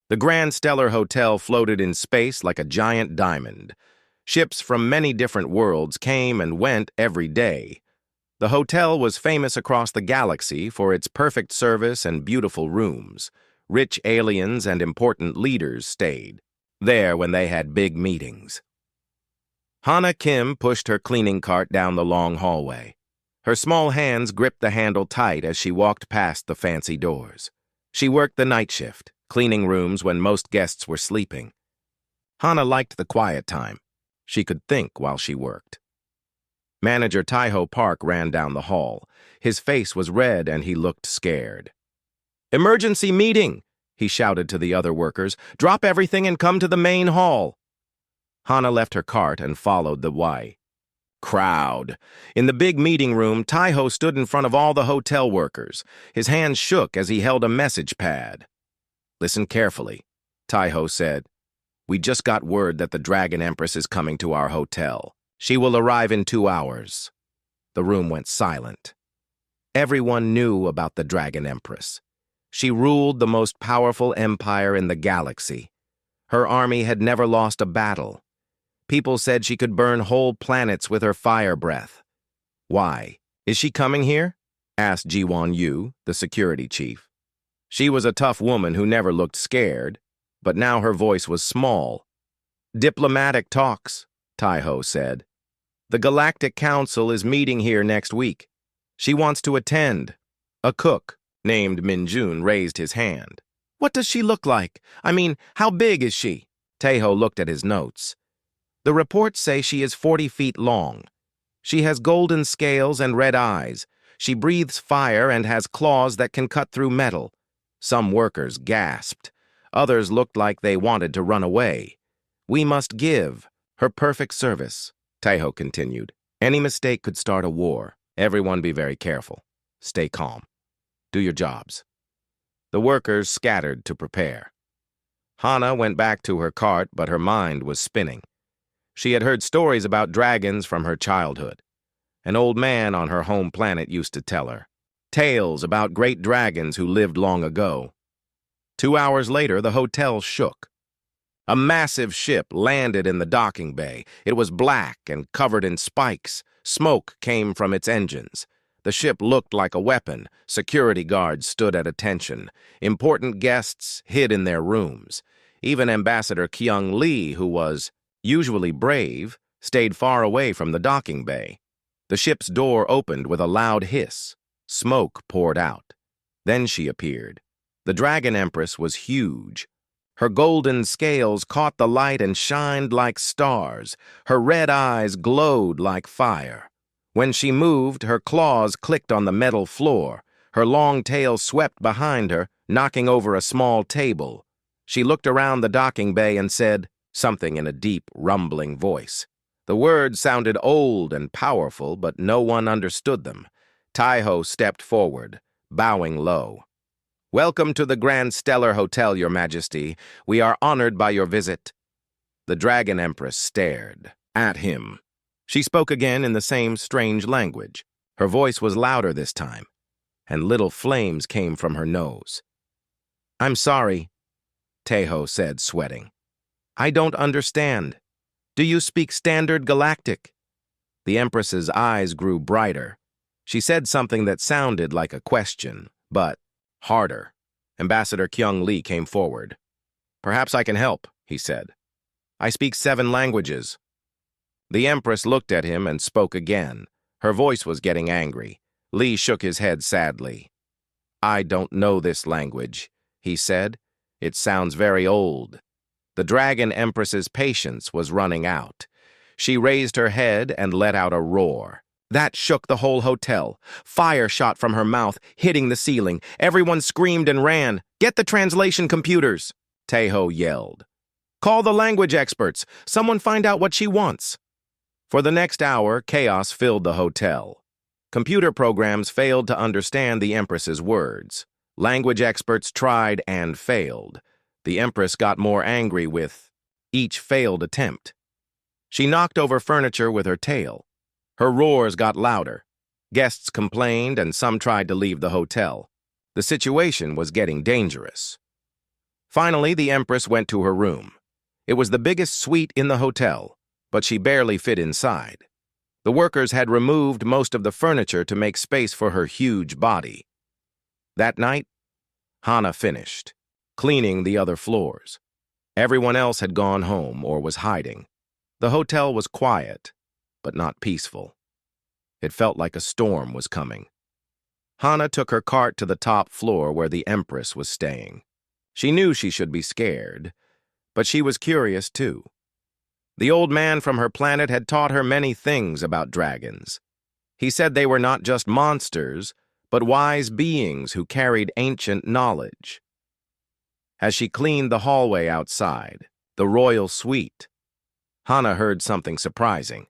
The Grand Stellar Hotel floated in space like a giant diamond. Ships from many different worlds came and went every day. The hotel was famous across the galaxy for its perfect service and beautiful rooms. Rich aliens and important leaders stayed there when they had big meetings. Hana Kim pushed her cleaning cart down the long hallway. Her small hands gripped the handle tight as she walked past the fancy doors. She worked the night shift, cleaning rooms when most guests were sleeping. Hana liked the quiet time. She could think while she worked. Manager Taiho Park ran down the hall. His face was red and he looked scared. "Emergency meeting!" he shouted to the other workers. "Drop everything and come to the main hall." Hana left her cart and followed the Y. Crowd. In the big meeting room, Taiho stood in front of all the hotel workers. His hands shook as he held a message pad. "Listen carefully," Taiho said. "We just got word that the Dragon Empress is coming to our hotel. She will arrive in 2 hours." The room went silent. Everyone knew about the Dragon Empress. She ruled the most powerful empire in the galaxy. Her army had never lost a battle. People said she could burn whole planets with her fire breath. "Why? Is she coming here?" asked Jiwon Yu, the security chief. She was a tough woman who never looked scared, but now her voice was small. "Diplomatic talks," Taiho said. "The Galactic Council is meeting here next week. She wants to attend." A cook named Minjun raised his hand. "What does she look like? I mean, how big is she?" Taiho looked at his notes. "The reports say she is 40 feet long. She has golden scales and red eyes. She breathes fire and has claws that can cut through metal." Some workers gasped. Others looked like they wanted to run away. "We must give her perfect service," Taiho continued. "Any mistake could start a war. Everyone be very careful. Stay calm. Do your jobs." The workers scattered to prepare. Hana went back to her cart, but her mind was spinning. She had heard stories about dragons from her childhood. An old man on her home planet used to tell her. Tales about great dragons who lived long ago. 2 hours later, the hotel shook. A massive ship landed in the docking bay. It was black and covered in spikes. Smoke came from its engines. The ship looked like a weapon. Security guards stood at attention. Important guests hid in their rooms. Even Ambassador Kyung Lee, who was usually brave, stayed far away from the docking bay. The ship's door opened with a loud hiss. Smoke poured out. Then she appeared. The Dragon Empress was huge. Her golden scales caught the light and shined like stars. Her red eyes glowed like fire. When she moved, her claws clicked on the metal floor. Her long tail swept behind her, knocking over a small table. She looked around the docking bay and said something in a deep, rumbling voice. The words sounded old and powerful, but no one understood them. Taiho stepped forward, bowing low. "Welcome to the Grand Stellar Hotel, Your Majesty. We are honored by your visit." The Dragon Empress stared at him. She spoke again in the same strange language. Her voice was louder this time, and little flames came from her nose. "I'm sorry," Taiho said, sweating. "I don't understand. Do you speak Standard Galactic?" The Empress's eyes grew brighter. She said something that sounded like a question, but harder. Ambassador Kyung Lee came forward. "Perhaps I can help," he said. "I speak 7 languages." The Empress looked at him and spoke again. Her voice was getting angry. Lee shook his head sadly. "I don't know this language," he said. "It sounds very old." The Dragon Empress's patience was running out. She raised her head and let out a roar. That shook the whole hotel. Fire shot from her mouth, hitting the ceiling. Everyone screamed and ran. "Get the translation computers," Taiho yelled. "Call the language experts. Someone find out what she wants." For the next hour, chaos filled the hotel. Computer programs failed to understand the Empress's words. Language experts tried and failed. The Empress got more angry with each failed attempt. She knocked over furniture with her tail. Her roars got louder. Guests complained and some tried to leave the hotel. The situation was getting dangerous. Finally, the Empress went to her room. It was the biggest suite in the hotel, but she barely fit inside. The workers had removed most of the furniture to make space for her huge body. That night, Hana finished, cleaning the other floors. Everyone else had gone home or was hiding. The hotel was quiet, but not peaceful. It felt like a storm was coming. Hana took her cart to the top floor where the Empress was staying. She knew she should be scared, but she was curious too. The old man from her planet had taught her many things about dragons. He said they were not just monsters, but wise beings who carried ancient knowledge. As she cleaned the hallway outside, the royal suite, Hana heard something surprising.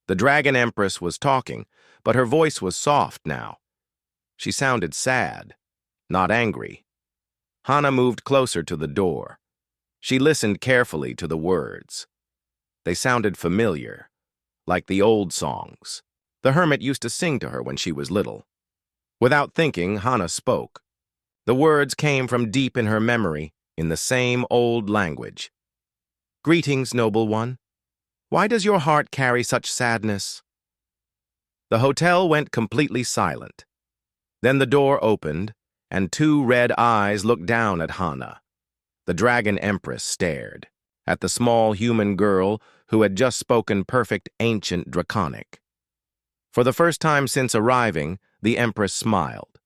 The Dragon Empress was talking, but her voice was soft now. She sounded sad, not angry. Hana moved closer to the door. She listened carefully to the words. They sounded familiar, like the old songs the hermit used to sing to her when she was little. Without thinking, Hana spoke. The words came from deep in her memory, in the same old language. "Greetings, noble one. Why does your heart carry such sadness?" The hotel went completely silent. Then the door opened, and two red eyes looked down at Hana. The Dragon Empress stared at the small human girl who had just spoken perfect ancient Draconic. For the first time since arriving, the Empress smiled.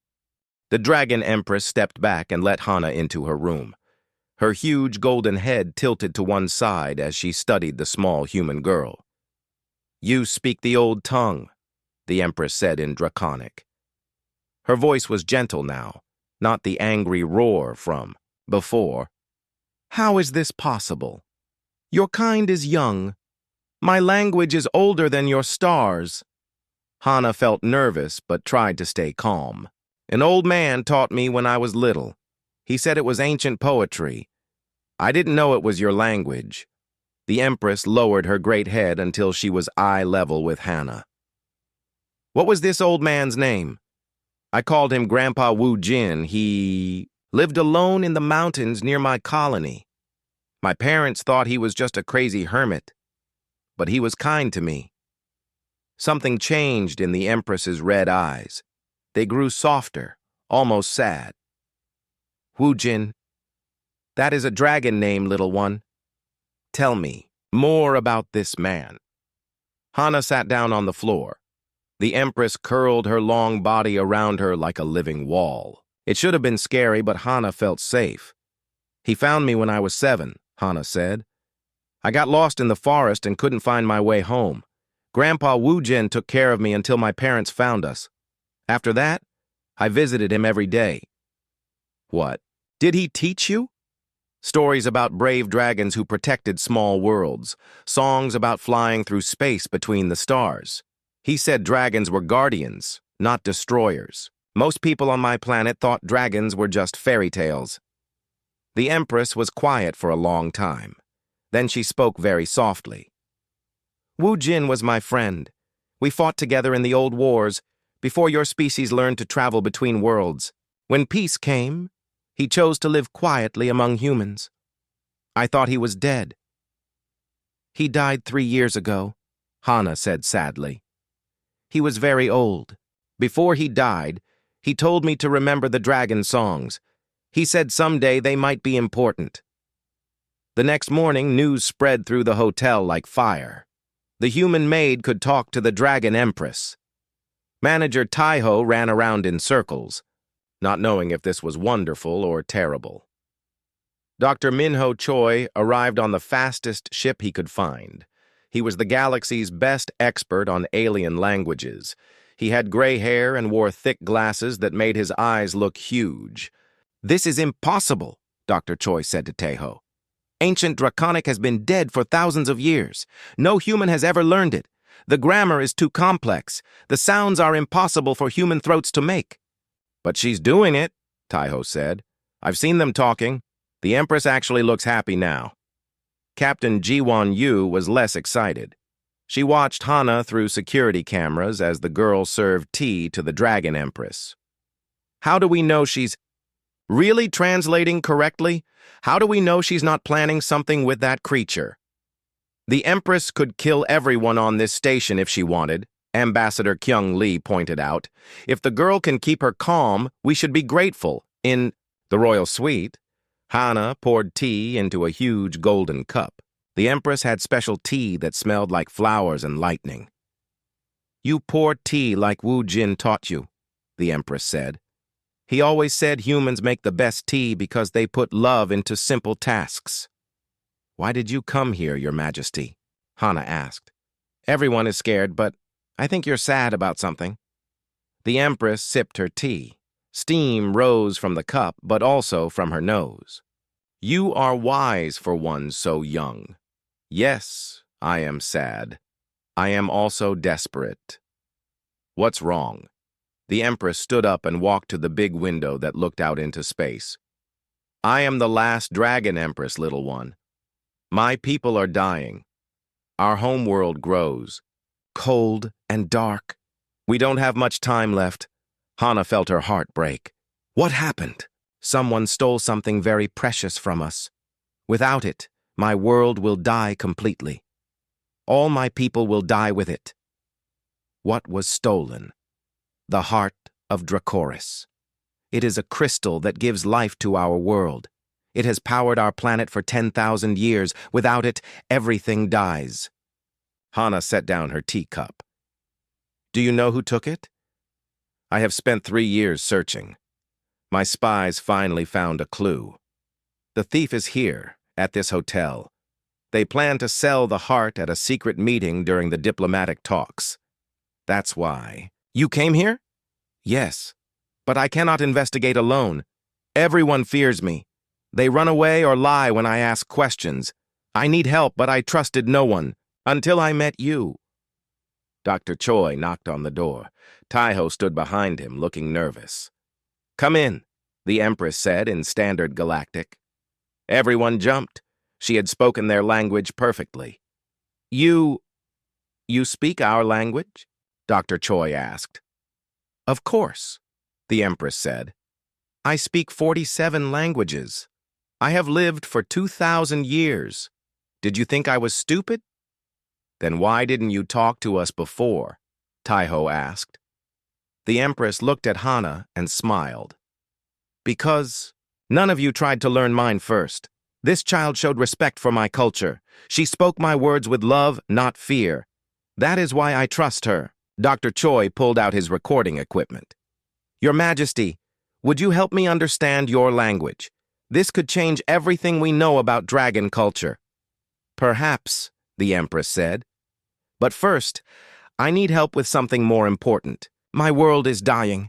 The Dragon Empress stepped back and let Hana into her room. Her huge golden head tilted to one side as she studied the small human girl. "You speak the old tongue," the Empress said in Draconic. Her voice was gentle now, not the angry roar from before. "How is this possible? Your kind is young. My language is older than your stars." Hana felt nervous but tried to stay calm. "An old man taught me when I was little. He said it was ancient poetry. I didn't know it was your language." The Empress lowered her great head until she was eye level with Hana. "What was this old man's name?" "I called him Grandpa Wu Jin. He lived alone in the mountains near my colony. My parents thought he was just a crazy hermit, but he was kind to me." Something changed in the Empress's red eyes. They grew softer, almost sad. "Wu Jin, that is a dragon name, little one. Tell me more about this man." Hana sat down on the floor. The Empress curled her long body around her like a living wall. It should have been scary, but Hana felt safe. "He found me when I was 7, Hana said. "I got lost in the forest and couldn't find my way home. Grandpa Wu Jin took care of me until my parents found us. After that, I visited him every day." "What? Did he teach you?" "Stories about brave dragons who protected small worlds. Songs about flying through space between the stars. He said dragons were guardians, not destroyers. Most people on my planet thought dragons were just fairy tales." The Empress was quiet for a long time. Then she spoke very softly. "Wu Jin was my friend. We fought together in the old wars, before your species learned to travel between worlds. When peace came, he chose to live quietly among humans. I thought he was dead." "He died 3 years ago," Hana said sadly. "He was very old. Before he died, he told me to remember the dragon songs. He said someday they might be important." The next morning, news spread through the hotel like fire. The human maid could talk to the Dragon Empress. Manager Taiho ran around in circles, not knowing if this was wonderful or terrible. Dr. Minho Choi arrived on the fastest ship he could find. He was the galaxy's best expert on alien languages. He had gray hair and wore thick glasses that made his eyes look huge. "This is impossible," Dr. Choi said to Taiho. "Ancient Draconic has been dead for thousands of years. No human has ever learned it. The grammar is too complex. The sounds are impossible for human throats to make." "But she's doing it," Taiho said. "I've seen them talking. The Empress actually looks happy now." Captain Jiwon Yu was less excited. She watched Hana through security cameras as the girl served tea to the Dragon Empress. "How do we know she's—" Really translating correctly? How do we know she's not planning something with that creature? The Empress could kill everyone on this station if she wanted, Ambassador Kyung Lee pointed out. If the girl can keep her calm, we should be grateful. In the royal suite, Hana poured tea into a huge golden cup. The Empress had special tea that smelled like flowers and lightning. You pour tea like Wu Jin taught you, the Empress said. He always said humans make the best tea because they put love into simple tasks. Why did you come here, Your Majesty? Hana asked. Everyone is scared, but I think you're sad about something. The Empress sipped her tea. Steam rose from the cup, but also from her nose. You are wise for one so young. Yes, I am sad. I am also desperate. What's wrong? The Empress stood up and walked to the big window that looked out into space. I am the last dragon Empress, little one. My people are dying. Our homeworld grows, cold and dark. We don't have much time left. Hana felt her heart break. What happened? Someone stole something very precious from us. Without it, my world will die completely. All my people will die with it. What was stolen? The heart of Dracoris. It is a crystal that gives life to our world. It has powered our planet for 10,000 years. Without it, everything dies. Hana set down her teacup. Do you know who took it? I have spent 3 years searching. My spies finally found a clue. The thief is here, at this hotel. They plan to sell the heart at a secret meeting during the diplomatic talks. That's why. You came here? Yes, but I cannot investigate alone. Everyone fears me. They run away or lie when I ask questions. I need help, but I trusted no one, until I met you. Dr. Choi knocked on the door. Taiho stood behind him, looking nervous. Come in, the Empress said in standard Galactic. Everyone jumped. She had spoken their language perfectly. You speak our language? Dr. Choi asked. Of course, the Empress said. I speak 47 languages. I have lived for 2,000 years. Did you think I was stupid? Then why didn't you talk to us before? Taiho asked. The Empress looked at Hana and smiled. Because none of you tried to learn mine first. This child showed respect for my culture. She spoke my words with love, not fear. That is why I trust her. Dr. Choi pulled out his recording equipment. Your Majesty, would you help me understand your language? This could change everything we know about dragon culture. Perhaps, the Empress said. But first, I need help with something more important. My world is dying,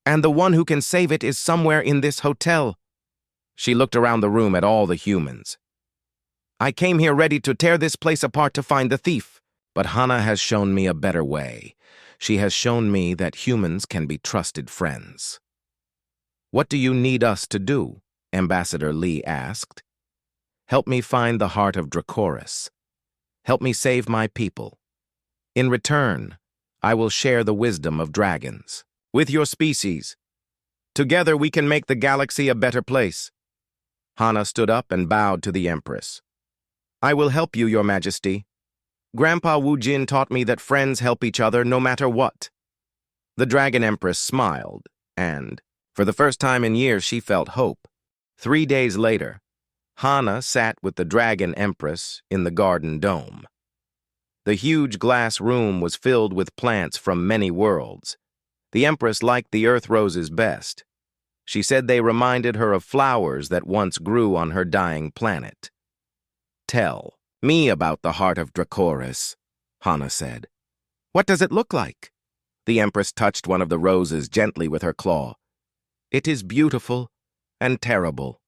and the one who can save it is somewhere in this hotel. She looked around the room at all the humans. I came here ready to tear this place apart to find the thief, but Hana has shown me a better way. She has shown me that humans can be trusted friends. What do you need us to do? Ambassador Lee asked. Help me find the heart of Dracoris. Help me save my people. In return, I will share the wisdom of dragons with your species. Together we can make the galaxy a better place. Hana stood up and bowed to the Empress. I will help you, Your Majesty. Grandpa Wu Jin taught me that friends help each other no matter what. The Dragon Empress smiled, and, for the first time in years, she felt hope. 3 days later, Hana sat with the Dragon Empress in the Garden Dome. The huge glass room was filled with plants from many worlds. The Empress liked the earth roses best. She said they reminded her of flowers that once grew on her dying planet. Tell me about the heart of Dracoris, Hana said. What does it look like? The Empress touched one of the roses gently with her claw. It is beautiful and terrible.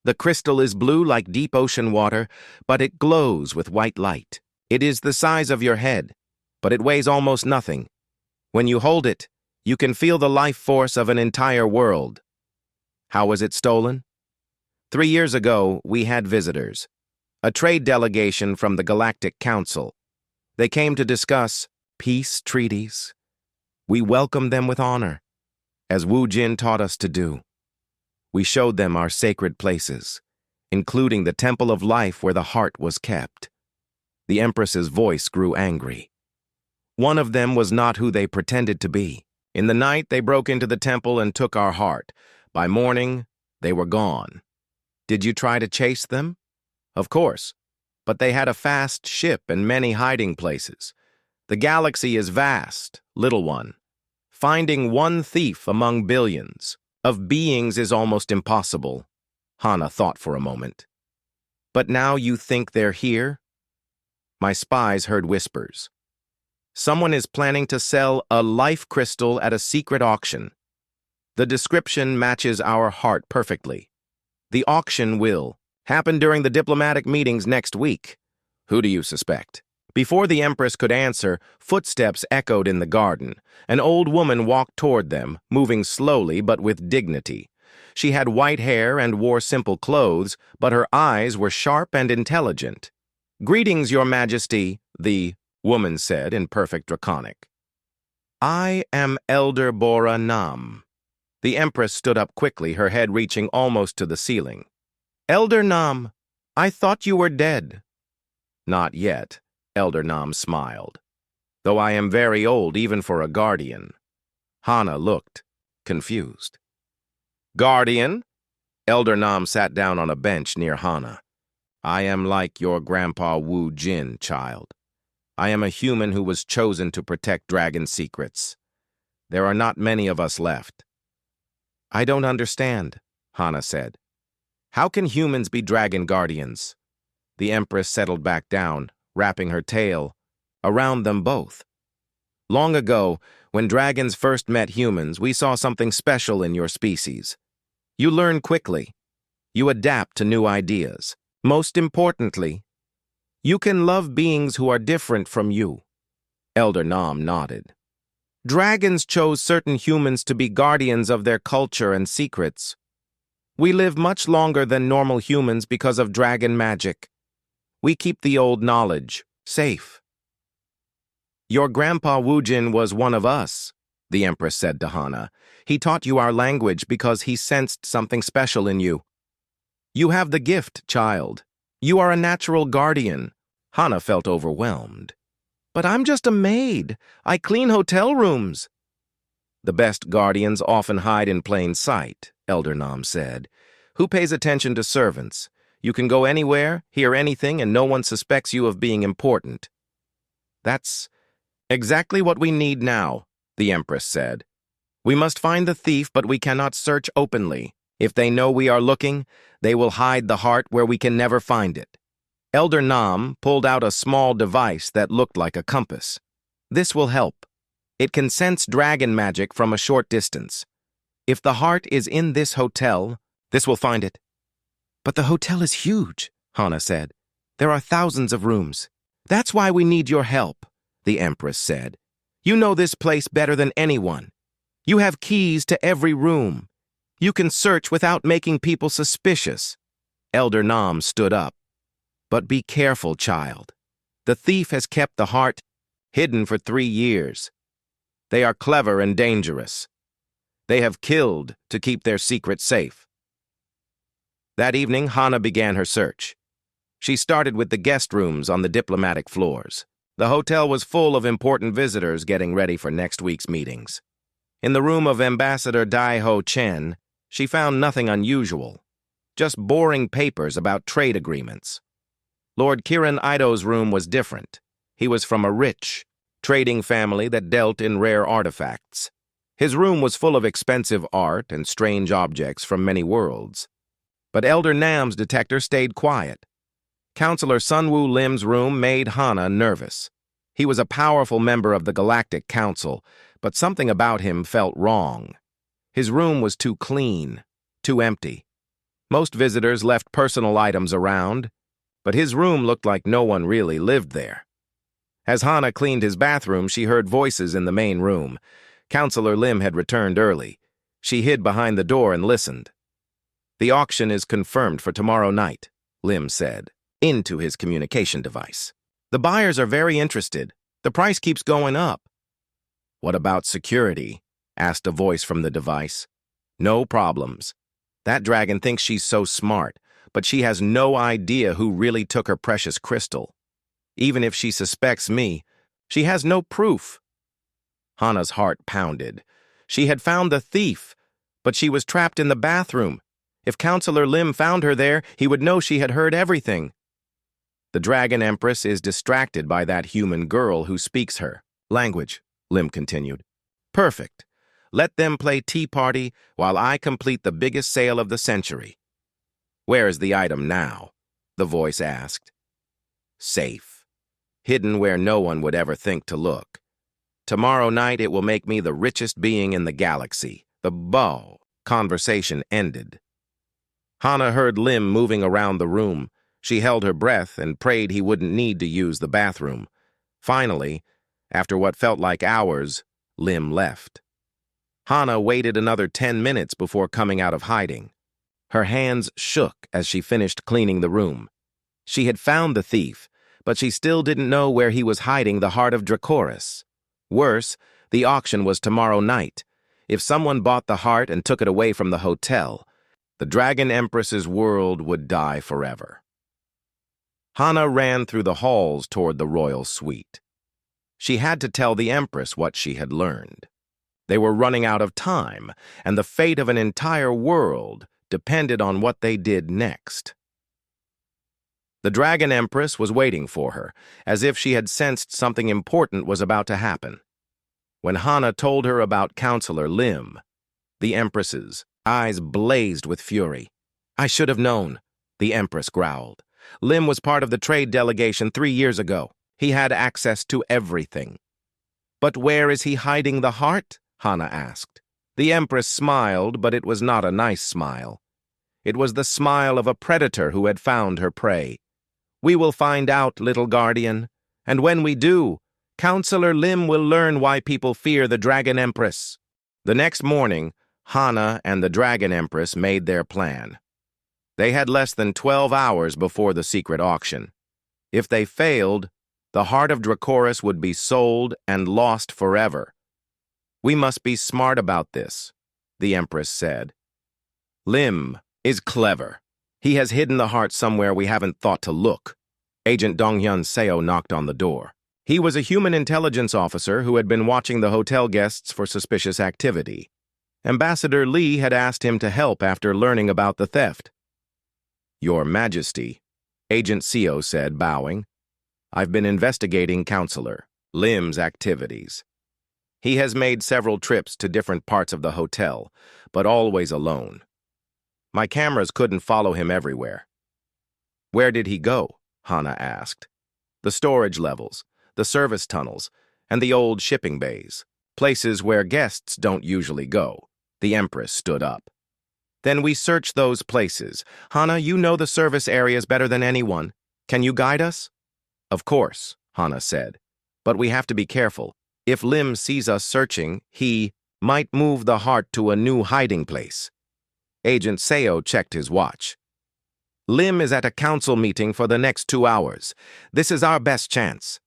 The crystal is blue like deep ocean water, but it glows with white light. It is the size of your head, but it weighs almost nothing. When you hold it, you can feel the life force of an entire world. How was it stolen? 3 years ago, we had visitors. A trade delegation from the Galactic Council. They came to discuss peace treaties. We welcomed them with honor, as Wu Jin taught us to do. We showed them our sacred places, including the Temple of Life where the heart was kept. The Empress's voice grew angry. One of them was not who they pretended to be. In the night, they broke into the temple and took our heart. By morning, they were gone. Did you try to chase them? Of course, but they had a fast ship and many hiding places. The galaxy is vast, little one. Finding one thief among billions of beings is almost impossible. Hana thought for a moment. But now you think they're here? My spies heard whispers. Someone is planning to sell a life crystal at a secret auction. The description matches our heart perfectly. The auction will happen during the diplomatic meetings next week. Who do you suspect? Before the Empress could answer, footsteps echoed in the garden. An old woman walked toward them, moving slowly but with dignity. She had white hair and wore simple clothes, but her eyes were sharp and intelligent. "Greetings, Your Majesty," the woman said in perfect Draconic. "I am Elder Bora Nam." The Empress stood up quickly, her head reaching almost to the ceiling. "Elder Nam, I thought you were dead." "Not yet," Elder Nam smiled. "Though I am very old even for a guardian." Hana looked, confused. "Guardian?" Elder Nam sat down on a bench near Hana. "I am like your grandpa Wu Jin, child. I am a human who was chosen to protect dragon secrets. There are not many of us left." "I don't understand," Hana said. "How can humans be dragon guardians?" The Empress settled back down, wrapping her tail around them both. "Long ago, when dragons first met humans, we saw something special in your species. You learn quickly. You adapt to new ideas. Most importantly, you can love beings who are different from you." Elder Nam nodded. "Dragons chose certain humans to be guardians of their culture and secrets. We live much longer than normal humans because of dragon magic. We keep the old knowledge safe." "Your grandpa Wujin was one of us," the Empress said to Hana. "He taught you our language because he sensed something special in you. You have the gift, child. You are a natural guardian." Hana felt overwhelmed. "But I'm just a maid. I clean hotel rooms." "The best guardians often hide in plain sight," Elder Nam said. "Who pays attention to servants? You can go anywhere, hear anything, and no one suspects you of being important." "That's exactly what we need now," the Empress said. "We must find the thief, but we cannot search openly. If they know we are looking, they will hide the heart where we can never find it." Elder Nam pulled out a small device that looked like a compass. "This will help. It can sense dragon magic from a short distance. If the heart is in this hotel, this will find it." "But the hotel is huge," Hana said. "There are thousands of rooms." "That's why we need your help," the Empress said. "You know this place better than anyone. You have keys to every room. You can search without making people suspicious." Elder Nam stood up. "But be careful, child. The thief has kept the heart hidden for 3 years. They are clever and dangerous. They have killed to keep their secret safe." That evening, Hana began her search. She started with the guest rooms on the diplomatic floors. The hotel was full of important visitors getting ready for next week's meetings. In the room of Ambassador Dai Ho Chen, she found nothing unusual, just boring papers about trade agreements. Lord Kiran Ido's room was different. He was from a rich, trading family that dealt in rare artifacts. His room was full of expensive art and strange objects from many worlds. But Elder Nam's detector stayed quiet. Counselor Sunwoo Lim's room made Hana nervous. He was a powerful member of the Galactic Council, but something about him felt wrong. His room was too clean, too empty. Most visitors left personal items around, but his room looked like no one really lived there. As Hana cleaned his bathroom, she heard voices in the main room. Counselor Lim had returned early. She hid behind the door and listened. "The auction is confirmed for tomorrow night," Lim said, into his communication device. "The buyers are very interested. The price keeps going up." "What about security?" asked a voice from the device. "No problems. That dragon thinks she's so smart, but she has no idea who really took her precious crystal. Even if she suspects me, she has no proof." Hana's heart pounded. She had found the thief, but she was trapped in the bathroom. If Counselor Lim found her there, he would know she had heard everything. "The Dragon Empress is distracted by that human girl who speaks her language," Lim continued. "Perfect. Let them play tea party while I complete the biggest sale of the century." "Where is the item now?" the voice asked. "Safe. Hidden where no one would ever think to look. Tomorrow night it will make me the richest being in the galaxy." The bow conversation ended. Hana heard Lim moving around the room. She held her breath and prayed he wouldn't need to use the bathroom. Finally, after what felt like hours, Lim left. Hana waited another 10 minutes before coming out of hiding. Her hands shook as she finished cleaning the room. She had found the thief, but she still didn't know where he was hiding the heart of Dracoris. Worse, the auction was tomorrow night. If someone bought the heart and took it away from the hotel, the Dragon Empress's world would die forever. Hana ran through the halls toward the royal suite. She had to tell the Empress what she had learned. They were running out of time, and the fate of an entire world depended on what they did next. The Dragon Empress was waiting for her, as if she had sensed something important was about to happen. When Hana told her about Counselor Lim, the Empress's eyes blazed with fury. "I should have known," the Empress growled. "Lim was part of the trade delegation 3 years ago. He had access to everything." "But where is he hiding the heart?" Hana asked. The Empress smiled, but it was not a nice smile. It was the smile of a predator who had found her prey. "We will find out, little guardian, and when we do, Counselor Lim will learn why people fear the Dragon Empress." The next morning, Hana and the Dragon Empress made their plan. They had less than 12 hours before the secret auction. If they failed, the heart of Dracoris would be sold and lost forever. "We must be smart about this," the Empress said. "Lim is clever. He has hidden the heart somewhere we haven't thought to look." Agent Donghyun Seo knocked on the door. He was a human intelligence officer who had been watching the hotel guests for suspicious activity. Ambassador Lee had asked him to help after learning about the theft. "Your Majesty," Agent Seo said, bowing. "I've been investigating Counselor Lim's activities. He has made several trips to different parts of the hotel, but always alone. My cameras couldn't follow him everywhere." "Where did he go?" Hana asked. "The storage levels, the service tunnels, and the old shipping bays, places where guests don't usually go." The Empress stood up. "Then we search those places. Hana, you know the service areas better than anyone. Can you guide us?" "Of course," Hana said. "But we have to be careful. If Lim sees us searching, he might move the heart to a new hiding place." Agent Seo checked his watch. "Lim is at a council meeting for the next 2 hours. This is our best chance."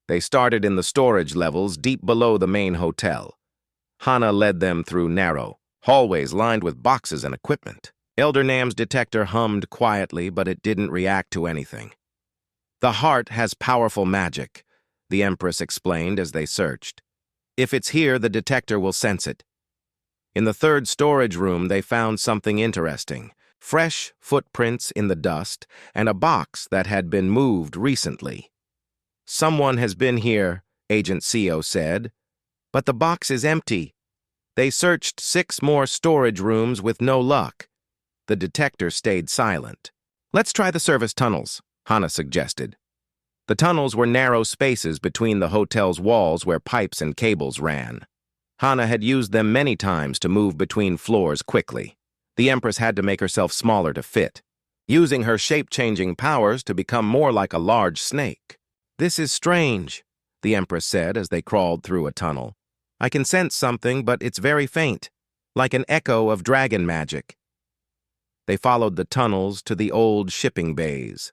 They started in the storage levels deep below the main hotel. Hana led them through narrow hallways lined with boxes and equipment. Elder Nam's detector hummed quietly, but it didn't react to anything. "The heart has powerful magic," the Empress explained as they searched. "If it's here, the detector will sense it." In the third storage room, they found something interesting. Fresh footprints in the dust and a box that had been moved recently. "Someone has been here," Agent Seo said. "But the box is empty." They searched 6 more storage rooms with no luck. The detector stayed silent. "Let's try the service tunnels," Hana suggested. The tunnels were narrow spaces between the hotel's walls where pipes and cables ran. Hana had used them many times to move between floors quickly. The Empress had to make herself smaller to fit, using her shape-changing powers to become more like a large snake. "This is strange," the Empress said as they crawled through a tunnel. "I can sense something, but it's very faint, like an echo of dragon magic." They followed the tunnels to the old shipping bays.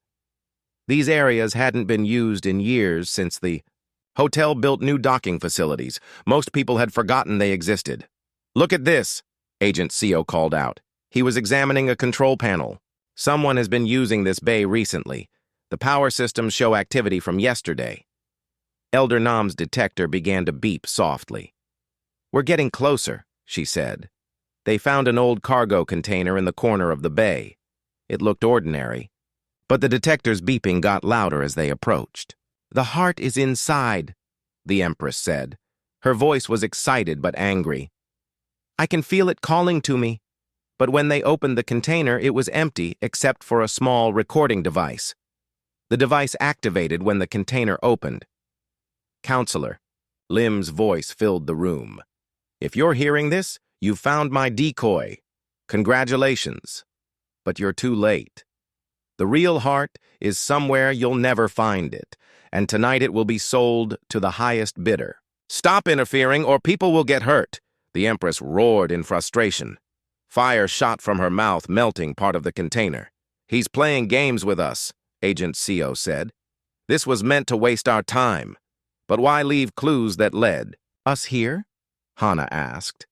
These areas hadn't been used in years since the hotel built new docking facilities. Most people had forgotten they existed. "Look at this," Agent Seo called out. He was examining a control panel. Someone has been using this bay recently. The power systems show activity from yesterday. Elder Nam's detector began to beep softly. "We're getting closer," she said. They found an old cargo container in the corner of the bay. It looked ordinary, but the detector's beeping got louder as they approached. "The heart is inside," the Empress said. Her voice was excited but angry. "I can feel it calling to me." But when they opened the container, it was empty except for a small recording device. The device activated when the container opened. "Counselor," Lim's voice filled the room. "If you're hearing this, you've found my decoy. Congratulations. But you're too late. The real heart is somewhere you'll never find it, and tonight it will be sold to the highest bidder." "Stop interfering or people will get hurt," the Empress roared in frustration. Fire shot from her mouth, melting part of the container. "He's playing games with us," Agent CO said. "This was meant to waste our time. But why leave clues that led?" "Us here?" Hana asked.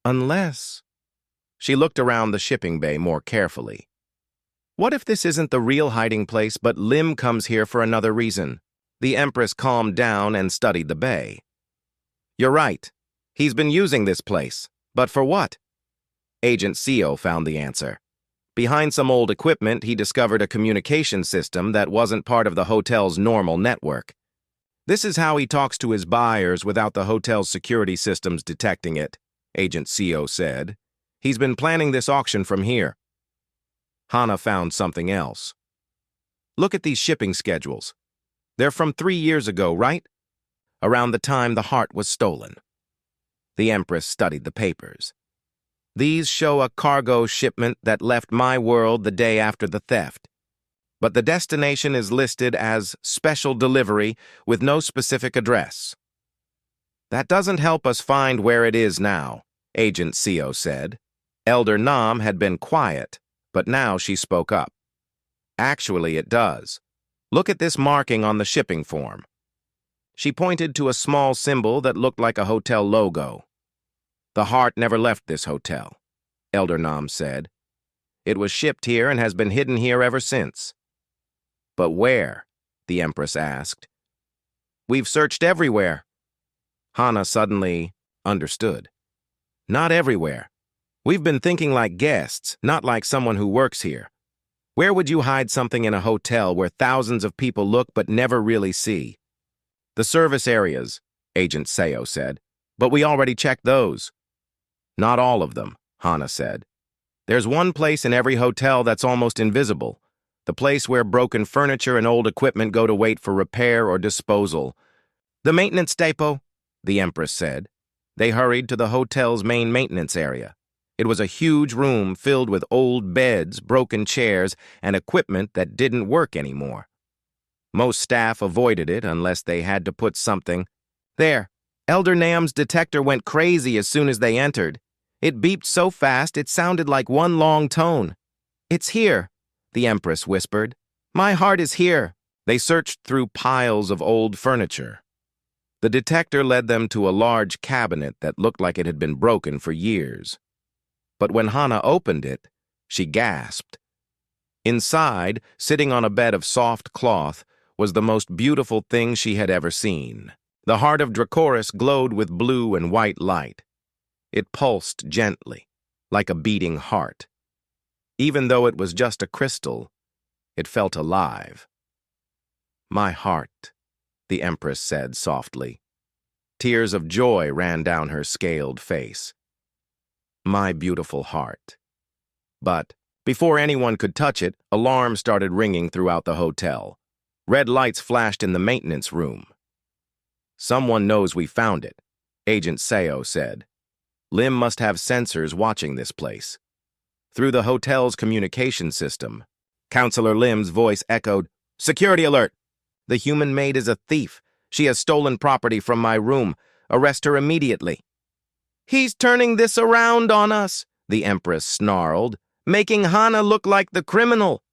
"Unless—" She looked around the shipping bay more carefully. "What if this isn't the real hiding place, but Lim comes here for another reason?" The Empress calmed down and studied the bay. "You're right. He's been using this place. But for what?" Agent CO found the answer. Behind some old equipment, he discovered a communication system that wasn't part of the hotel's normal network. "This is how he talks to his buyers without the hotel's security systems detecting it," Agent CO said. "He's been planning this auction from here." Hana found something else. "Look at these shipping schedules. They're from 3 years ago, right? Around the time the heart was stolen." The Empress studied the papers. "These show a cargo shipment that left my world the day after the theft. But the destination is listed as special delivery with no specific address." "That doesn't help us find where it is now," Agent CO said. Elder Nam had been quiet, but now she spoke up. "Actually, it does. Look at this marking on the shipping form." She pointed to a small symbol that looked like a hotel logo. "The heart never left this hotel," Elder Nam said. "It was shipped here and has been hidden here ever since." "But where?" the Empress asked. "We've searched everywhere." Hana suddenly understood. "Not everywhere. We've been thinking like guests, not like someone who works here. Where would you hide something in a hotel where thousands of people look but never really see?" "The service areas," Agent Seo said. "But we already checked those." "Not all of them," Hana said. "There's one place in every hotel that's almost invisible, the place where broken furniture and old equipment go to wait for repair or disposal." "The maintenance depot," the Empress said. They hurried to the hotel's main maintenance area. It was a huge room filled with old beds, broken chairs, and equipment that didn't work anymore. Most staff avoided it unless they had to put something. "There, Elder Nam's detector went crazy as soon as they entered. It beeped so fast it sounded like one long tone." "It's here," the Empress whispered. "My heart is here." They searched through piles of old furniture. The detector led them to a large cabinet that looked like it had been broken for years. But when Hana opened it, she gasped. Inside, sitting on a bed of soft cloth, was the most beautiful thing she had ever seen. The heart of Dracoris glowed with blue and white light. It pulsed gently, like a beating heart. Even though it was just a crystal, it felt alive. "My heart," the Empress said softly. Tears of joy ran down her scaled face. "My beautiful heart." But before anyone could touch it, alarms started ringing throughout the hotel. Red lights flashed in the maintenance room. "Someone knows we found it," Agent Seo said. "Lim must have sensors watching this place." Through the hotel's communication system, Counselor Lim's voice echoed, "Security alert! The human maid is a thief. She has stolen property from my room. Arrest her immediately." "He's turning this around on us," the Empress snarled, "making Hana look like the criminal."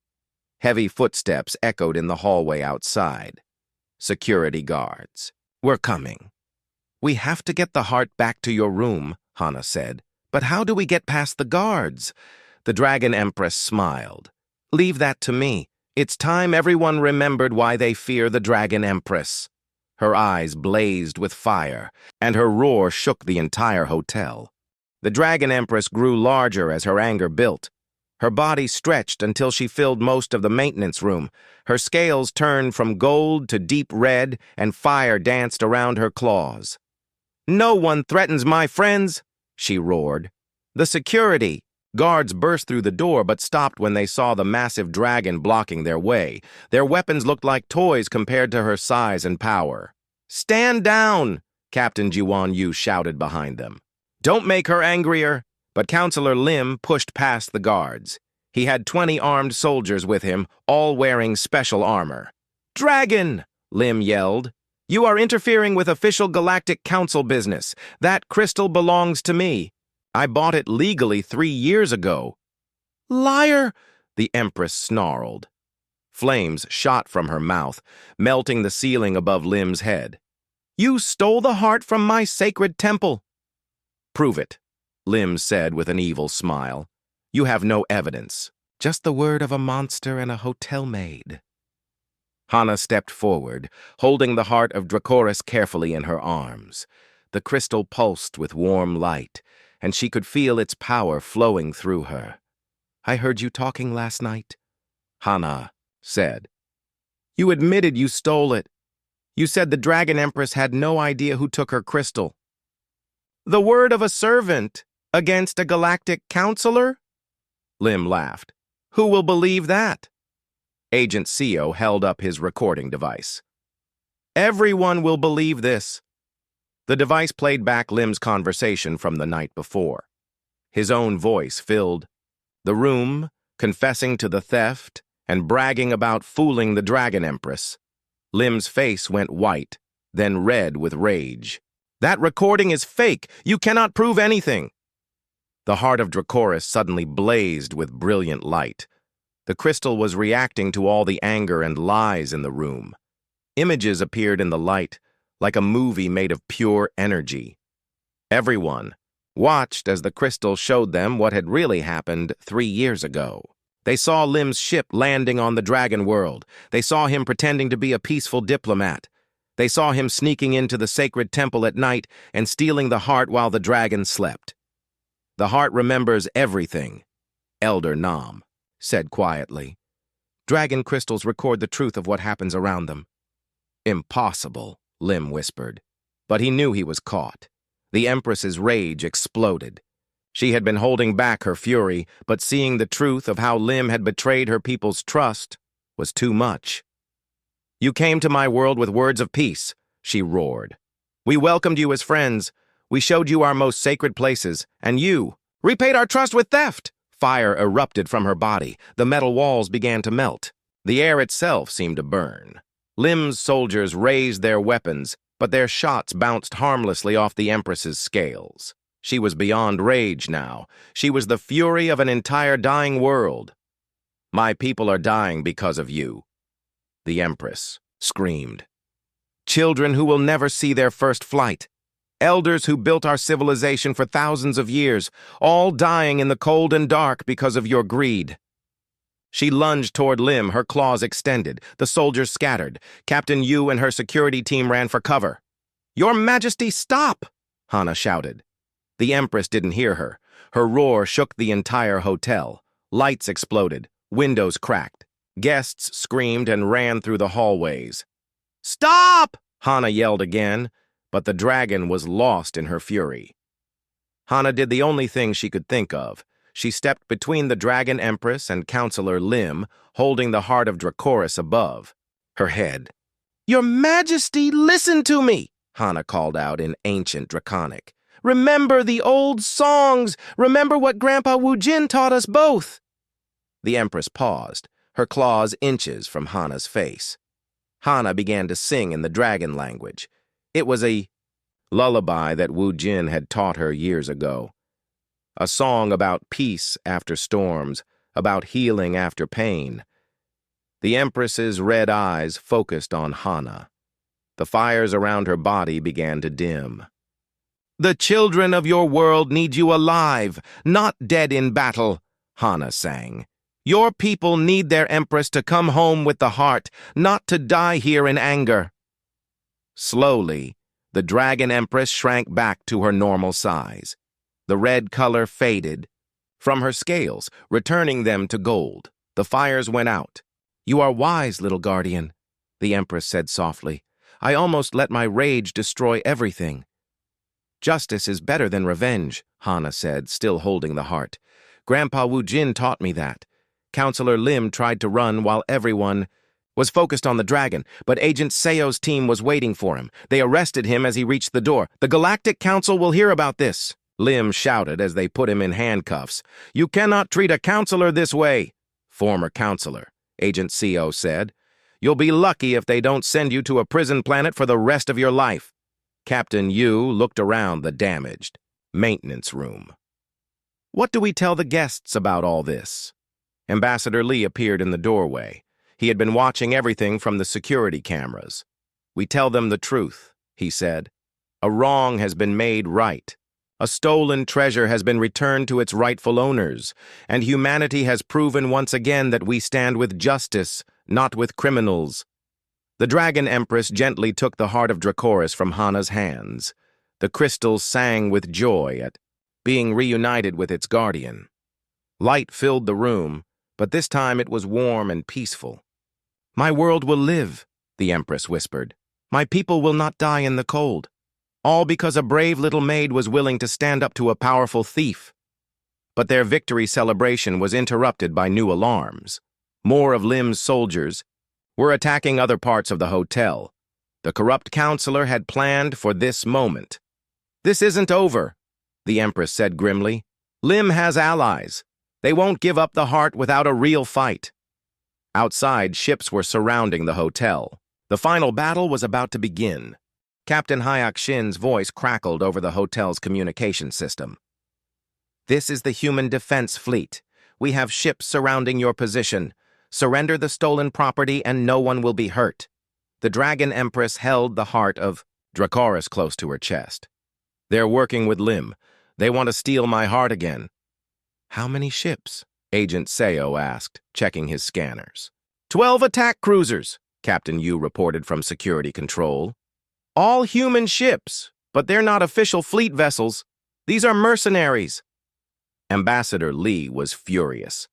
Heavy footsteps echoed in the hallway outside. Security guards. "We're coming." "We have to get the heart back to your room," Hana said. "But how do we get past the guards?" The Dragon Empress smiled. "Leave that to me. It's time everyone remembered why they fear the Dragon Empress." Her eyes blazed with fire, and her roar shook the entire hotel. The Dragon Empress grew larger as her anger built. Her body stretched until she filled most of the maintenance room. Her scales turned from gold to deep red, and fire danced around her claws. "No one threatens my friends," she roared. "The security!" Guards burst through the door but stopped when they saw the massive dragon blocking their way. Their weapons looked like toys compared to her size and power. "Stand down!" Captain Jiwan Yu shouted behind them. "Don't make her angrier." But Counselor Lim pushed past the guards. He had 20 armed soldiers with him, all wearing special armor. "Dragon!" Lim yelled. "You are interfering with official Galactic Council business. That crystal belongs to me. I bought it legally 3 years ago." "Liar!" the Empress snarled. Flames shot from her mouth, melting the ceiling above Lim's head. "You stole the heart from my sacred temple." "Prove it," Lim said with an evil smile. "You have no evidence, just the word of a monster and a hotel maid." Hana stepped forward, holding the heart of Dracoris carefully in her arms. The crystal pulsed with warm light, and she could feel its power flowing through her. "I heard you talking last night," Hana said. "You admitted you stole it. You said the Dragon Empress had no idea who took her crystal." "The word of a servant against a galactic counselor?" Lim laughed. "Who will believe that?" Agent Seo held up his recording device. "Everyone will believe this." The device played back Lim's conversation from the night before. His own voice filled the room, confessing to the theft and bragging about fooling the Dragon Empress. Lim's face went white, then red with rage. "That recording is fake! You cannot prove anything!" The heart of Dracoris suddenly blazed with brilliant light. The crystal was reacting to all the anger and lies in the room. Images appeared in the light, like a movie made of pure energy. Everyone watched as the crystal showed them what had really happened 3 years ago. They saw Lim's ship landing on the Dragon World. They saw him pretending to be a peaceful diplomat. They saw him sneaking into the sacred temple at night and stealing the heart while the dragon slept. "The heart remembers everything," Elder Nam said quietly. "Dragon crystals record the truth of what happens around them." "Impossible," Lim whispered. But he knew he was caught. The Empress's rage exploded. She had been holding back her fury, but seeing the truth of how Lim had betrayed her people's trust was too much. "You came to my world with words of peace," she roared. "We welcomed you as friends. We showed you our most sacred places, and you repaid our trust with theft." Fire erupted from her body. The metal walls began to melt. The air itself seemed to burn. Lim's soldiers raised their weapons, but their shots bounced harmlessly off the Empress's scales. She was beyond rage now. She was the fury of an entire dying world. "My people are dying because of you," the Empress screamed. "Children who will never see their first flight. Elders who built our civilization for thousands of years, all dying in the cold and dark because of your greed." She lunged toward Lim, her claws extended. The soldiers scattered. Captain Yu and her security team ran for cover. "Your Majesty, stop!" Hana shouted. The Empress didn't hear her. Her roar shook the entire hotel. Lights exploded. Windows cracked. Guests screamed and ran through the hallways. "Stop!" Hana yelled again, but the dragon was lost in her fury. Hana did the only thing she could think of. She stepped between the Dragon Empress and Counselor Lim, holding the heart of Dracoris above her head. "Your Majesty, listen to me!" Hana called out in ancient Draconic. "Remember the old songs! Remember what Grandpa Wu Jin taught us both!" The Empress paused, her claws inches from Hana's face. Hana began to sing in the dragon language. It was a lullaby that Wu Jin had taught her years ago. A song about peace after storms, about healing after pain. The Empress's red eyes focused on Hana. The fires around her body began to dim. "The children of your world need you alive, not dead in battle," Hana sang. "Your people need their Empress to come home with the heart, not to die here in anger." Slowly, the Dragon Empress shrank back to her normal size. The red color faded from her scales, returning them to gold. The fires went out. "You are wise, little guardian," the Empress said softly. "I almost let my rage destroy everything." "Justice is better than revenge," Hana said, still holding the heart. "Grandpa Wu Jin taught me that. Counselor Lim tried to run while everyone was focused on the dragon, but Agent Seo's team was waiting for him. They arrested him as he reached the door. The Galactic Council will hear about this," Lim shouted as they put him in handcuffs. "You cannot treat a counselor this way." "Former counselor," Agent Seo said. "You'll be lucky if they don't send you to a prison planet for the rest of your life." Captain Yu looked around the damaged maintenance room. "What do we tell the guests about all this?" Ambassador Lee appeared in the doorway. He had been watching everything from the security cameras. "We tell them the truth," he said. "A wrong has been made right. A stolen treasure has been returned to its rightful owners, and humanity has proven once again that we stand with justice, not with criminals." The Dragon Empress gently took the heart of Dracoris from Hana's hands. The crystal sang with joy at being reunited with its guardian. Light filled the room, but this time it was warm and peaceful. "My world will live," the Empress whispered. "My people will not die in the cold. All because a brave little maid was willing to stand up to a powerful thief." But their victory celebration was interrupted by new alarms. More of Lim's soldiers were attacking other parts of the hotel. The corrupt counselor had planned for this moment. "This isn't over," the Empress said grimly. "Lim has allies. They won't give up the heart without a real fight." Outside, ships were surrounding the hotel. The final battle was about to begin. Captain Hyak Shin's voice crackled over the hotel's communication system. "This is the Human Defense Fleet. We have ships surrounding your position. Surrender the stolen property and no one will be hurt." The Dragon Empress held the heart of Dracoris close to her chest. "They're working with Lim. They want to steal my heart again." "How many ships?" Agent Seo asked, checking his scanners. 12 attack cruisers," Captain Yu reported from security control. "All human ships, but they're not official fleet vessels. These are mercenaries." Ambassador Lee was furious.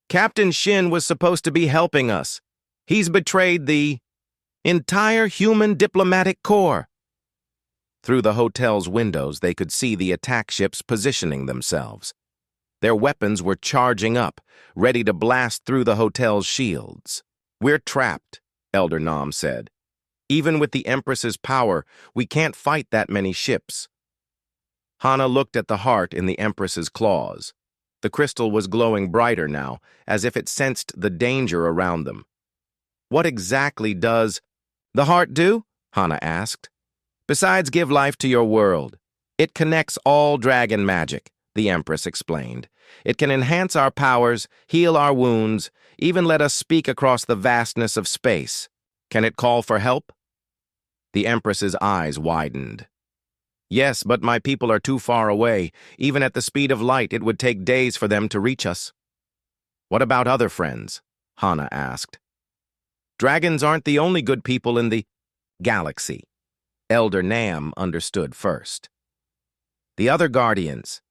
"Captain Shin was supposed to be helping us. He's betrayed the entire human diplomatic corps." Through the hotel's windows, they could see the attack ships positioning themselves. Their weapons were charging up, ready to blast through the hotel's shields. "We're trapped," Elder Nam said. "Even with the Empress's power, we can't fight that many ships." Hana looked at the heart in the Empress's claws. The crystal was glowing brighter now, as if it sensed the danger around them. "What exactly does the heart do?" Hana asked. "Besides give life to your world, it connects all dragon magic," the Empress explained. "It can enhance our powers, heal our wounds, even let us speak across the vastness of space. Can it call for help?" The Empress's eyes widened. "Yes, but my people are too far away. Even at the speed of light, it would take days for them to reach us." "What about other friends?" Hana asked. "Dragons aren't the only good people in the galaxy." Elder Nam understood first. "The other guardians.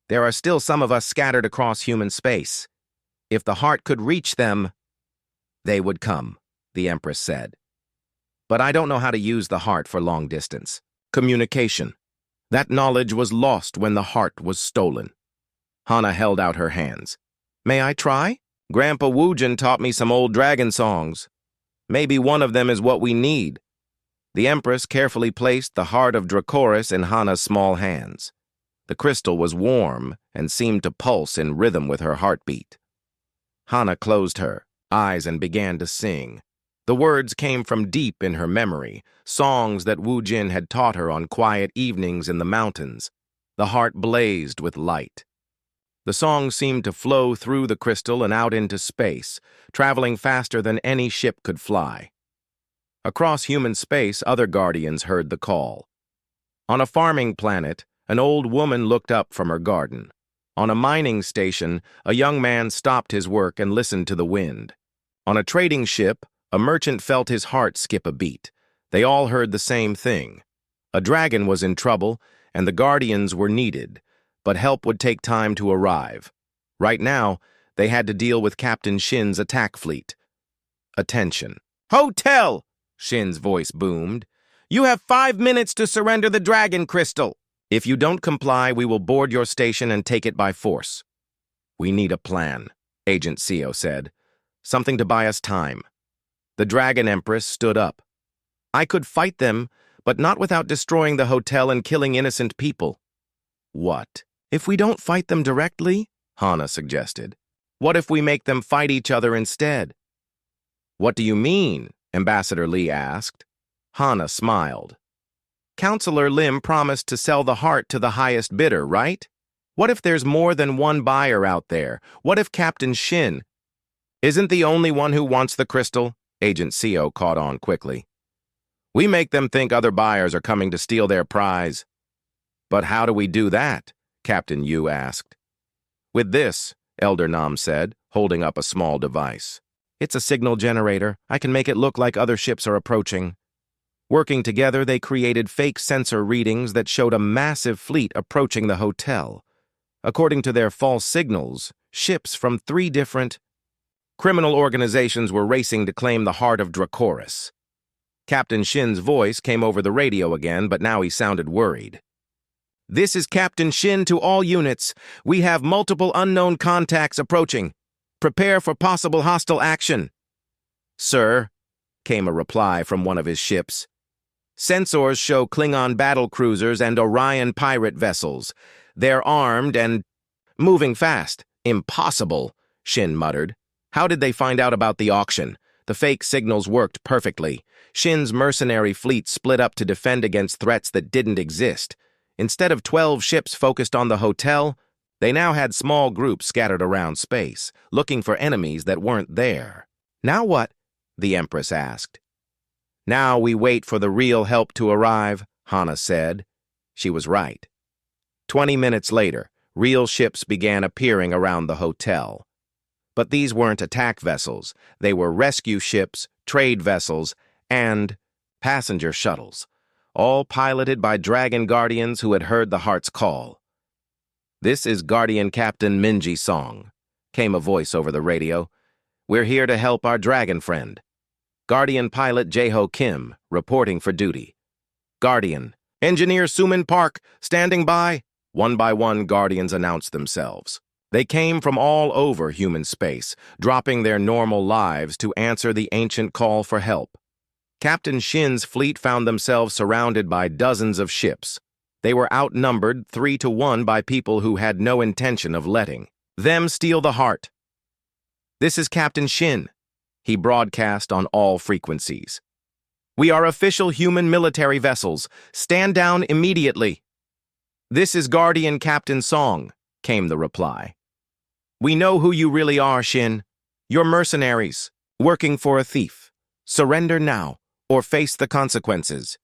There are still some of us scattered across human space. If the heart could reach them, they would come," the Empress said. "But I don't know how to use the heart for long distance. Communication. That knowledge was lost when the heart was stolen." Hana held out her hands. "May I try? Grandpa Wujin taught me some old dragon songs. Maybe one of them is what we need." The Empress carefully placed the heart of Dracoris in Hana's small hands. The crystal was warm and seemed to pulse in rhythm with her heartbeat. Hana closed her eyes and began to sing. The words came from deep in her memory, songs that Wu Jin had taught her on quiet evenings in the mountains. The heart blazed with light. The song seemed to flow through the crystal and out into space, traveling faster than any ship could fly. Across human space, other guardians heard the call. On a farming planet, an old woman looked up from her garden. On a mining station, a young man stopped his work and listened to the wind. On a trading ship, a merchant felt his heart skip a beat. They all heard the same thing. A dragon was in trouble, and the guardians were needed, but help would take time to arrive. Right now, they had to deal with Captain Shin's attack fleet. Attention. "Hotel!" Shin's voice boomed. "You have 5 minutes to surrender the dragon crystal. If you don't comply, we will board your station and take it by force." "We need a plan," Agent Seo said. "Something to buy us time." The Dragon Empress stood up. "I could fight them, but not without destroying the hotel and killing innocent people." "What? If we don't fight them directly?" Hana suggested. "What if we make them fight each other instead?" "What do you mean?" Ambassador Lee asked. Hana smiled. "Counselor Lim promised to sell the heart to the highest bidder, right? What if there's more than one buyer out there? What if Captain Shin isn't the only one who wants the crystal?" Agent Seo caught on quickly. "We make them think other buyers are coming to steal their prize." "But how do we do that?" Captain Yu asked. "With this," Elder Nam said, holding up a small device. "It's a signal generator. I can make it look like other ships are approaching." Working together, they created fake sensor readings that showed a massive fleet approaching the hotel. According to their false signals, ships from 3 different criminal organizations were racing to claim the heart of Dracoris. Captain Shin's voice came over the radio again, but now he sounded worried. "This is Captain Shin to all units. We have multiple unknown contacts approaching. Prepare for possible hostile action." "Sir," came a reply from one of his ships. "Sensors show Klingon battle cruisers and Orion pirate vessels. They're armed and moving fast." "Impossible," Shin muttered. "How did they find out about the auction? The fake signals worked perfectly. Shin's mercenary fleet split up to defend against threats that didn't exist. Instead of 12 ships focused on the hotel, they now had small groups scattered around space, looking for enemies that weren't there." "Now what?" the Empress asked. "Now we wait for the real help to arrive," Hana said. She was right. 20 minutes later, real ships began appearing around the hotel. But these weren't attack vessels. They were rescue ships, trade vessels, and passenger shuttles, all piloted by Dragon Guardians who had heard the heart's call. "This is Guardian Captain Minji Song," came a voice over the radio. "We're here to help our dragon friend." Guardian pilot Jae-ho Kim, reporting for duty. "Guardian, Engineer Sumin Park, standing by." One by one, Guardians announced themselves. They came from all over human space, dropping their normal lives to answer the ancient call for help. Captain Shin's fleet found themselves surrounded by dozens of ships. They were outnumbered 3 to 1 by people who had no intention of letting them steal the heart. "This is Captain Shin," he broadcast on all frequencies. "We are official human military vessels. Stand down immediately." "This is Guardian Captain Song," came the reply. "We know who you really are, Shin. You're mercenaries, working for a thief. Surrender now, or face the consequences."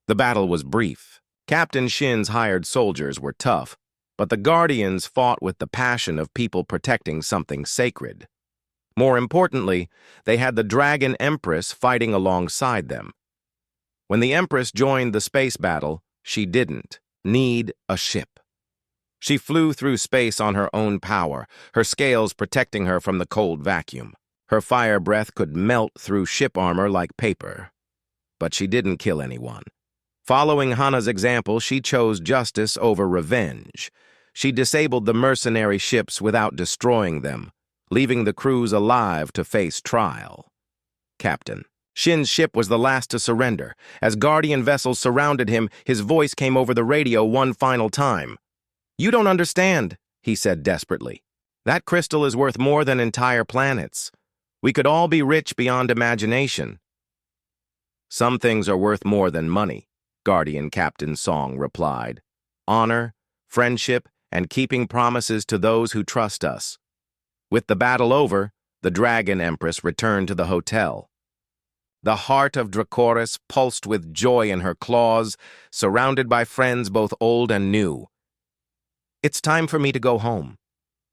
The battle was brief. Captain Shin's hired soldiers were tough, but the Guardians fought with the passion of people protecting something sacred. More importantly, they had the Dragon Empress fighting alongside them. When the Empress joined the space battle, she didn't need a ship. She flew through space on her own power, her scales protecting her from the cold vacuum. Her fire breath could melt through ship armor like paper. But she didn't kill anyone. Following Hana's example, she chose justice over revenge. She disabled the mercenary ships without destroying them, leaving the crews alive to face trial. Captain Shin's ship was the last to surrender. As Guardian vessels surrounded him, his voice came over the radio one final time. "You don't understand," he said desperately. "That crystal is worth more than entire planets. We could all be rich beyond imagination." "Some things are worth more than money," Guardian Captain Song replied. "Honor, friendship, and keeping promises to those who trust us." With the battle over, the Dragon Empress returned to the hotel. The heart of Dracoris pulsed with joy in her claws, surrounded by friends both old and new. "It's time for me to go home,"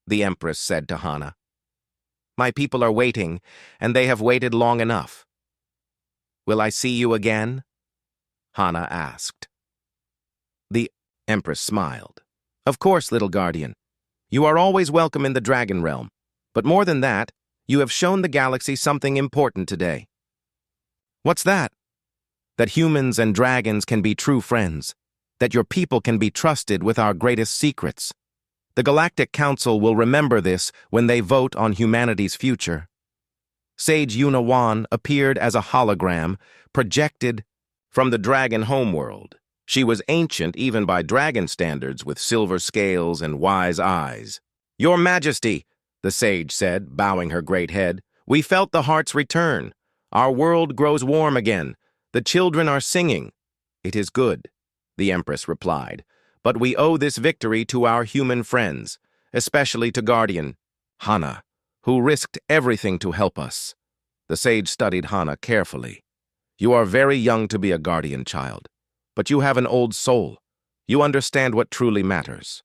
the Empress said to Hana. "My people are waiting, and they have waited long enough." "Will I see you again?" Hana asked. The Empress smiled. "Of course, little guardian. You are always welcome in the Dragon Realm. But more than that, you have shown the galaxy something important today." "What's that?" "That humans and dragons can be true friends. That your people can be trusted with our greatest secrets. The Galactic Council will remember this when they vote on humanity's future." Sage Yuna Wan appeared as a hologram, projected from the dragon homeworld. She was ancient even by dragon standards, with silver scales and wise eyes. "Your Majesty," the sage said, bowing her great head, "we felt the heart's return. Our world grows warm again. The children are singing." "It is good," the Empress replied, "but we owe this victory to our human friends, especially to Guardian Hana, who risked everything to help us." The sage studied Hana carefully. "You are very young to be a guardian, child, but you have an old soul. You understand what truly matters."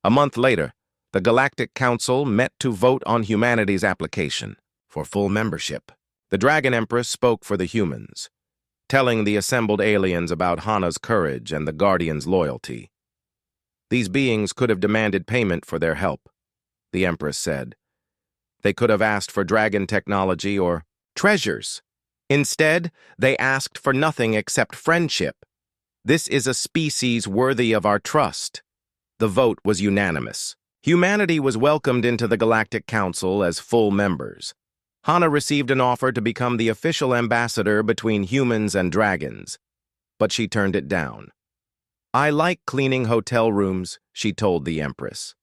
A month later, the Galactic Council met to vote on humanity's application for full membership. The Dragon Empress spoke for the humans, telling the assembled aliens about Hana's courage and the Guardian's loyalty. "These beings could have demanded payment for their help," the Empress said. "They could have asked for dragon technology or treasures. Instead, they asked for nothing except friendship. This is a species worthy of our trust." The vote was unanimous. Humanity was welcomed into the Galactic Council as full members. Hana received an offer to become the official ambassador between humans and dragons, but she turned it down. "I like cleaning hotel rooms," she told the Empress.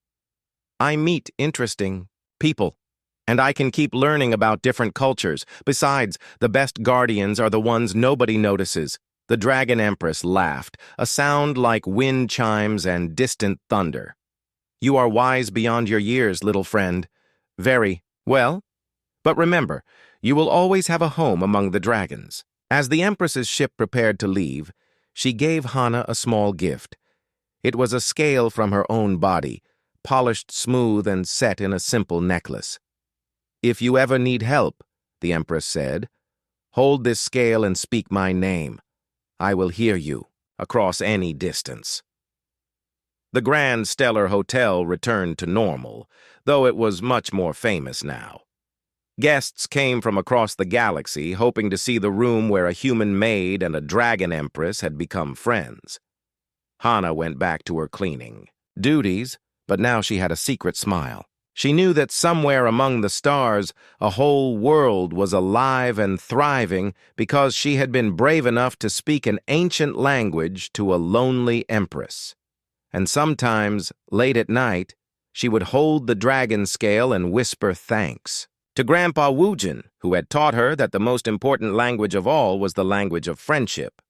"I meet interesting people, and I can keep learning about different cultures. Besides, the best guardians are the ones nobody notices." The Dragon Empress laughed, a sound like wind chimes and distant thunder. "You are wise beyond your years, little friend. Very well. But remember, you will always have a home among the dragons." As the Empress's ship prepared to leave, she gave Hana a small gift. It was a scale from her own body, polished smooth and set in a simple necklace. "If you ever need help," the Empress said, "hold this scale and speak my name. I will hear you across any distance." The Grand Stellar Hotel returned to normal, though it was much more famous now. Guests came from across the galaxy, hoping to see the room where a human maid and a dragon empress had become friends. Hana went back to her cleaning duties, but now she had a secret smile. She knew that somewhere among the stars, a whole world was alive and thriving because she had been brave enough to speak an ancient language to a lonely empress. And sometimes, late at night, she would hold the dragon scale and whisper thanks to Grandpa Woojin, who had taught her that the most important language of all was the language of friendship.